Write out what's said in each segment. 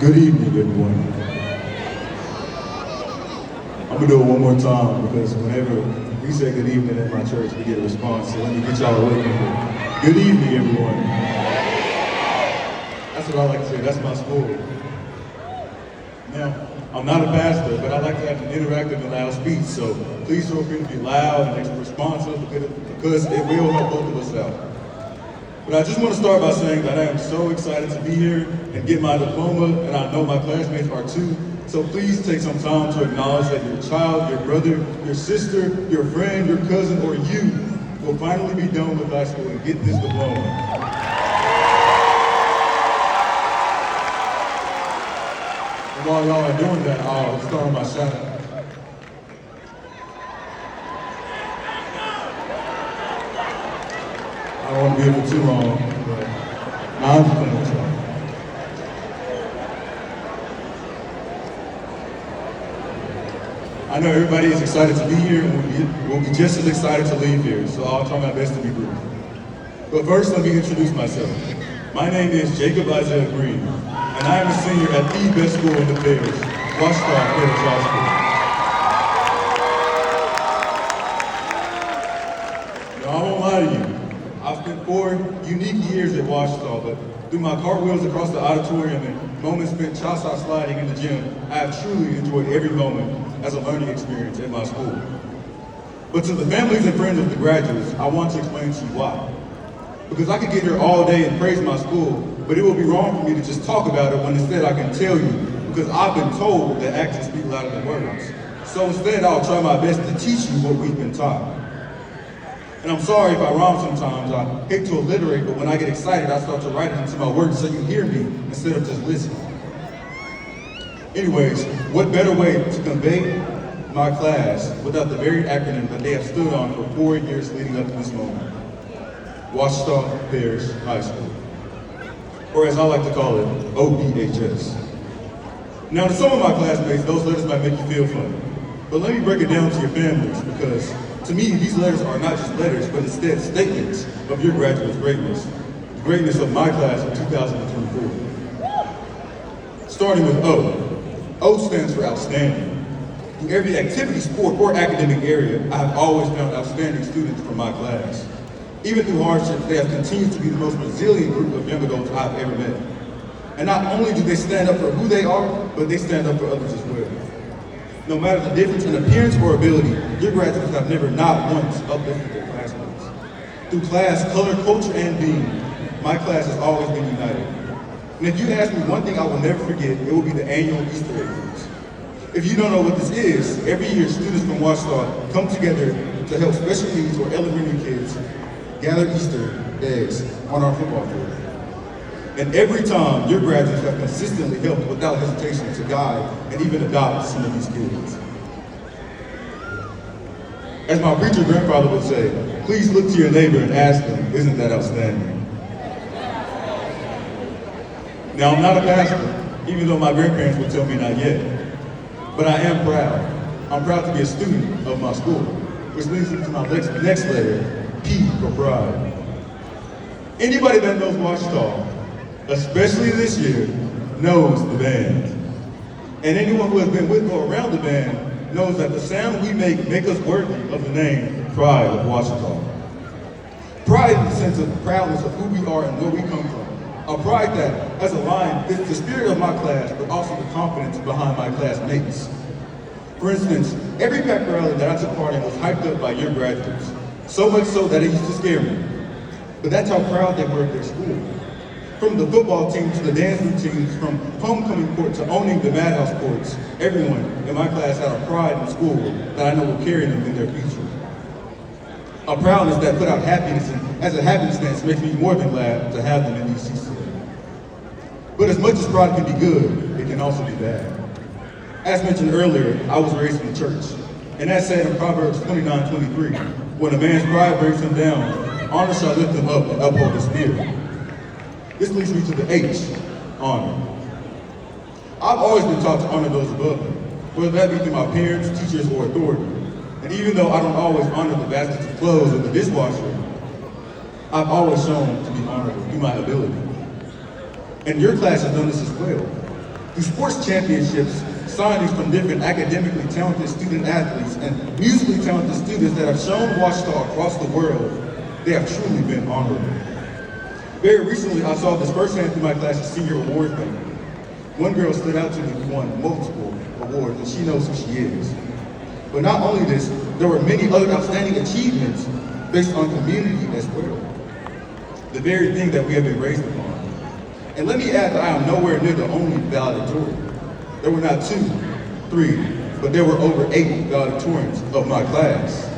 Good evening, everyone. I'm gonna do it one more time because whenever we say good evening at my church, we get a response. So let me get y'all awake from here. Good evening, everyone. That's what I like to say. That's my school. Now, I'm not a pastor, but I like to have an interactive and loud speech. So please feel free to be loud and responsive because it will help both of us out. But I just want to start by saying that I am so excited to be here and get my diploma, and I know my classmates are too. So please take some time to acknowledge that your child, your brother, your sister, your friend, your cousin, or you will finally be done with high school and get this diploma. And while y'all are doing that, I'll start on my shout out. I don't want to be here for too long, but I'm just playing with y'all. I know everybody is excited to be here and will be just as excited to leave here, so I'll try my best to be brief. But first, let me introduce myself. My name is Jacob Isaiah Green, and I am a senior at the best school in the Parish, Washington Parish High School. Now, I won't lie to you. I've spent 4 unique years at Washington, but through my cartwheels across the auditorium and moments spent cha-cha sliding in the gym, I have truly enjoyed every moment as a learning experience at my school. But to the families and friends of the graduates, I want to explain to you why. Because I could get here all day and praise my school, but it would be wrong for me to just talk about it when instead I can tell you, because I've been told that actions speak louder than words. So instead, I'll try my best to teach you what we've been taught. And I'm sorry if I rhyme sometimes. I hate to alliterate, but when I get excited, I start to write it into my words so you hear me instead of just listening. Anyways, what better way to convey my class without the very acronym that they have stood on for 4 years leading up to this moment? Washington Parish High School. Or as I like to call it, OPHS. Now to some of my classmates, those letters might make you feel funny. But let me break it down to your families because to me, these letters are not just letters, but instead statements of your graduate's greatness. The greatness of my class of 2024. Starting with O. O stands for outstanding. Through every activity, sport, or academic area, I have always found outstanding students from my class. Even through hardships, they have continued to be the most resilient group of young adults I've ever met. And not only do they stand up for who they are, but they stand up for others as well. No matter the difference in appearance or ability, your graduates have never not once uplifted their classmates. Through class, color, culture, and being, my class has always been united. And if you ask me one thing I will never forget, it will be the annual Easter egg hunt. If you don't know what this is, every year students from Washington come together to help special needs or elementary kids gather Easter eggs on our football field. And every time, your graduates have consistently helped without hesitation to guide and even adopt some of these kids. As my preacher grandfather would say, please look to your neighbor and ask them, isn't that outstanding? Now, I'm not a pastor, even though my grandparents would tell me not yet. But I am proud. I'm proud to be a student of my school, which leads me to my next letter, P for pride. Anybody that knows Washington, especially this year, knows the band. And anyone who has been with or around the band knows that the sound we make us worthy of the name Pride of Washington. Pride in the sense of proudness of who we are and where we come from. A pride that, as a line, fits the spirit of my class, but also the confidence behind my classmates. For instance, every pack rally that I took part in was hyped up by your graduates, so much so that it used to scare me. But that's how proud they were of their school. From the football team to the dance routines, from homecoming court to owning the madhouse courts, everyone in my class had a pride in school that I know will carry them in their future. A proudness that put out happiness, and as a happenstance makes me more than glad to have them in these seats today. But as much as pride can be good, it can also be bad. As mentioned earlier, I was raised in the church, and as said in Proverbs 29:23, when a man's pride brings him down, honor shall lift him up and uphold his spirit. This leads me to the H, honor. I've always been taught to honor those above me, whether that be through my parents, teachers, or authority. And even though I don't always honor the baskets of clothes or the dishwasher, I've always shown to be honored through my ability. And your class has done this as well. Through sports championships, signings from different academically talented student athletes and musically talented students that have shown Washita across the world, they have truly been honorable. Very recently, I saw this firsthand through my class's senior awards banquet. One girl stood out to me who won multiple awards, and she knows who she is. But not only this, there were many other outstanding achievements based on community as well. The very thing that we have been raised upon. And let me add that I am nowhere near the only valedictorian. There were not 2, 3, but there were over 8 valedictorians of my class.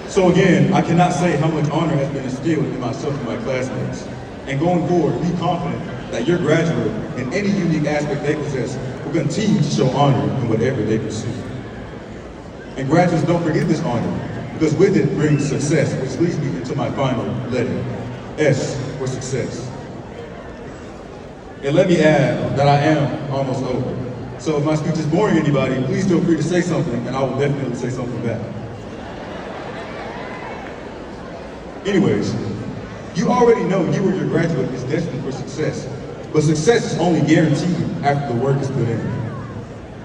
So again, I cannot say how much honor has been instilled in myself and my classmates. And going forward, be confident that your graduate, in any unique aspect they possess, will continue to show honor in whatever they pursue. And graduates, don't forget this honor, because with it brings success, which leads me into my final letter, S for success. And let me add that I am almost over. So if my speech is boring anybody, please feel free to say something, and I will definitely say something back. Anyways, you already know you or your graduate is destined for success, but success is only guaranteed after the work is put in.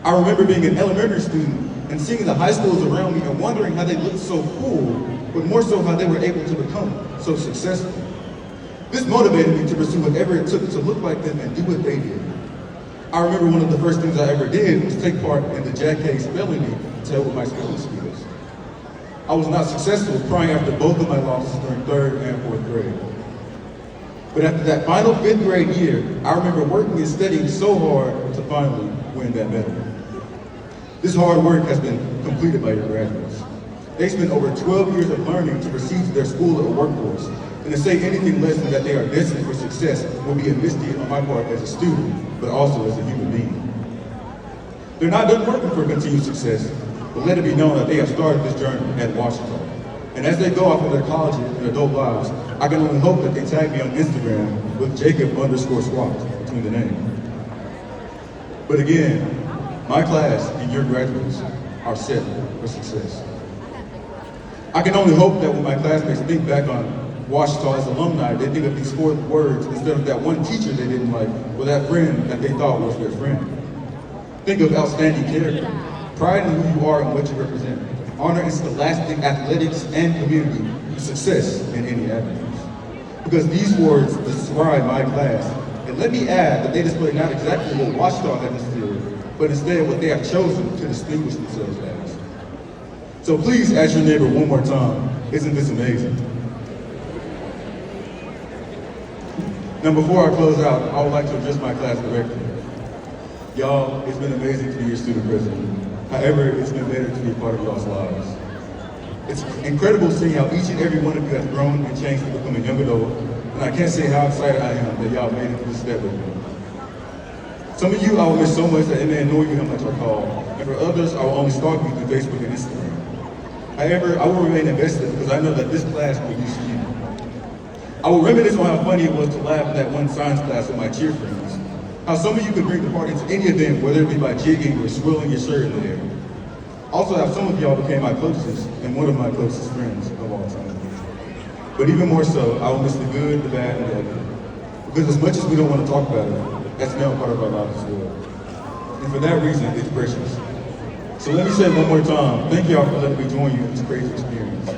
I remember being an elementary student and seeing the high schools around me and wondering how they looked so cool, but more so how they were able to become so successful. This motivated me to pursue whatever it took to look like them and do what they did. I remember one of the first things I ever did was take part in the Jack K spelling bee to help with my spelling skills. I was not successful crying after both of my losses during 3rd and 4th grade. But after that final 5th grade year, I remember working and studying so hard to finally win that medal. This hard work has been completed by your graduates. They spent over 12 years of learning to proceed to their school or workforce, and to say anything less than that they are destined for success will be a misdeed on my part as a student, but also as a human being. They're not done working for continued success, but let it be known that they have started this journey at Washita. And as they go off in their college and adult lives, I can only hope that they tag me on Instagram with Jacob_Swat between the name. But again, my class and your graduates are set for success. I can only hope that when my classmates think back on Washita as alumni, they think of these 4 words instead of that one teacher they didn't like, or that friend that they thought was their friend. Think of outstanding character, pride in who you are and what you represent, honor in scholastic athletics and community, and success in any avenues. Because these words describe my class, and let me add that they display not exactly what Washita has instilled, but instead what they have chosen to distinguish themselves as. So please ask your neighbor one more time, isn't this amazing? Now before I close out, I would like to address my class director. Y'all, it's been amazing to be your student president. However, it's been better to be a part of y'all's lives. It's incredible seeing how each and every one of you has grown and changed to become a young adult, and I can't say how excited I am that y'all made it through this step with me. Some of you I will miss so much that it may annoy you how much I call, and for others I will only stalk you through Facebook and Instagram. However, I will remain invested because I know that this class will use you. I will reminisce on how funny it was to laugh in that one science class with my cheer friends. How some of you could bring the party to any event, whether it be by jigging or swirling your shirt in the air. Also, how some of y'all became my closest and one of my closest friends of all time. But even more so, I will miss the good, the bad, and the ugly. Because as much as we don't want to talk about it, that's now part of our lives as well. And for that reason, it's precious. So let me say it one more time, thank y'all for letting me join you in this crazy experience.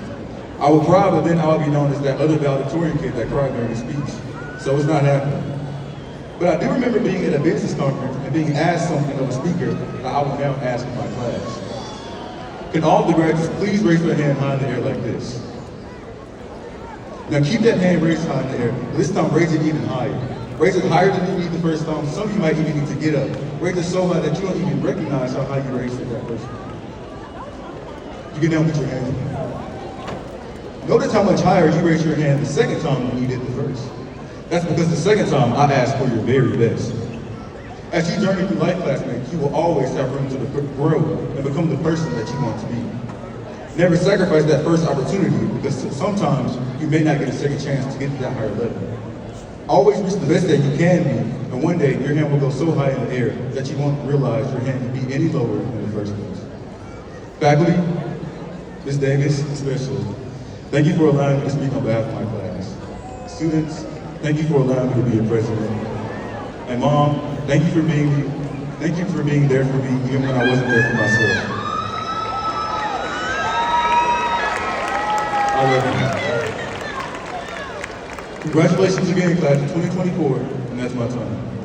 I will cry, but then I'll be known as that other valedictorian kid that cried during the speech. So it's not happening. But I do remember being at a business conference and being asked something of a speaker that I will now ask in my class. Can all of the graduates please raise their hand high in the air like this? Now keep that hand raised high in the air. This time raise it even higher. Raise it higher than you need the first time. Some of you might even need to get up. Raise it so high that you don't even recognize how high you raised it that first time. You can now put your hands up. Notice how much higher you raised your hand the second time than you did the first. That's because the second time I asked for your very best. As you journey through life, classmates, you will always have room to grow and become the person that you want to be. Never sacrifice that first opportunity because sometimes you may not get a second chance to get to that higher level. Always reach the best that you can be, and one day your hand will go so high in the air that you won't realize your hand can be any lower in the first place. Faculty, Ms. Davis especially, Thank you for allowing me to speak on behalf of my class. Students, thank you for allowing me to be your president. And Mom, thank you for being there for me even when I wasn't there for myself. I love you. Congratulations again, class of 2024, and that's my time.